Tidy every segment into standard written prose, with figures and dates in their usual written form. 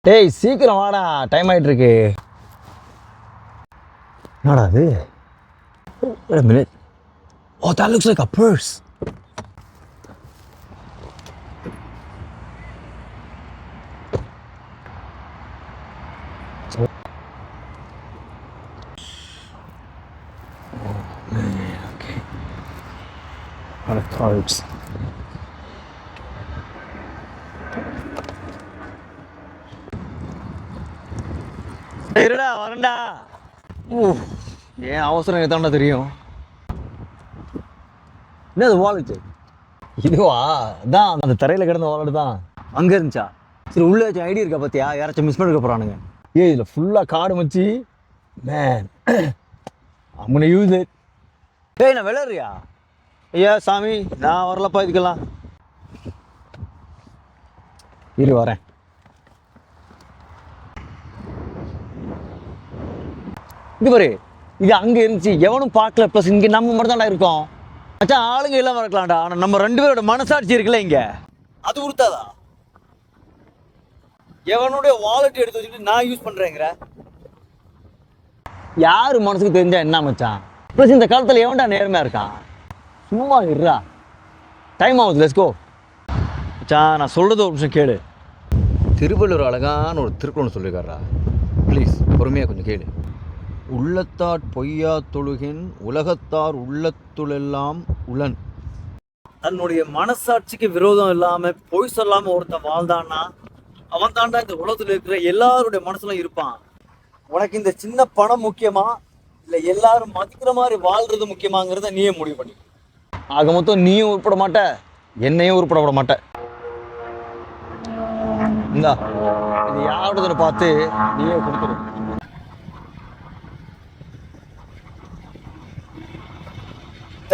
டேய் சீக்கிரம் வாடா, டைம் ஆயிட்டு இருக்கு. என்னடா அது? Wait a minute. Oh, that looks like a purse. Oh man, okay. A lot of cards. இருடா வரண்டா. ஏன் அவசரம் எதாண்டா தெரியும். என்னது வாலெட்டு? இதுவா? அதான் அந்த தரையில் கிடந்த வாலெட் தான். அங்கே இருந்துச்சா? சரி உள்ளே வச்சு ஐடி இருக்கா பார்த்தியா? யாராச்சும் மிஸ் பண்ணிருக்க போகிறானுங்க. இதில் ஃபுல்லாக கார்டு மச்சி. Man I'm gonna use it. ஏய் நான் விளையாடுறியா? ஐயா சாமி நான் வரலப்பா இதுக்கெல்லாம். இரு வரேன். இது பாரு, இது அங்கே இருந்துச்சு, எவனும் பார்க்கல. ப்ளஸ் இங்கே நம்ம மட்டும் தான்டா இருக்கோம். அச்சா ஆளுங்க எல்லாம் இருக்கலாம்டா, ஆனால் நம்ம 2 பேரோட மனசாட்சி இருக்குல்ல இங்கே, அது உறுத்தாதா? எவனுடைய வாலெட் எடுத்து வச்சுட்டு நான் யூஸ் பண்ணுறேங்கிற யார் மனசுக்கு தெரிஞ்சா என்ன மச்சான்? ப்ளஸ் இந்த காலத்தில் எவன்டா நேர்மையாக இருக்கான்? சும்மா இருடா, டைம் ஆகுது, லெட்ஸ் கோ. மச்சான் நான் சொல்கிறது ஒரு நிமிஷம் கேளு. திருவள்ளுவர் அழகான ஒரு திருக்குறள் சொல்லியிருக்காரா, ப்ளீஸ் பொறுமையாக கொஞ்சம் கேளு. உள்ளத்தார் பொய்யா தொழுகின் உலகத்தார் உள்ளத்துளெல்லாம் உளன். தன்னுடைய மனசாட்சிக்கு விரோதம் இல்லாம பொய் சொல்லாம ஒருத்தன் வாழ்ந்தான்னா அவன் தாண்டா இந்த உலகத்துல இருக்கிற எல்லாருடைய மனசுல இருப்பான். உனக்கு இந்த சின்ன பணம் முக்கியமா இல்ல எல்லாரும் மதிக்கிற மாதிரி வாழ்றது முக்கியமாங்கிறத நீயே முடிவு பண்ணி. ஆக மொத்தம் நீயும் உருப்பட மாட்ட, என்னையும் உருப்பட விட மாட்ட. இந்தா இது யாரோட பார்த்து நீயே கொடுத்துரு.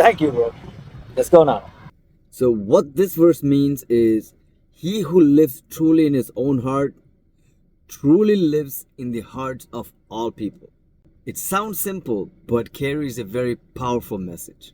Thank you, bro. Let's go now. So what this verse means is, he who lives truly in his own heart truly lives in the hearts of all people. It sounds simple but carries a very powerful message.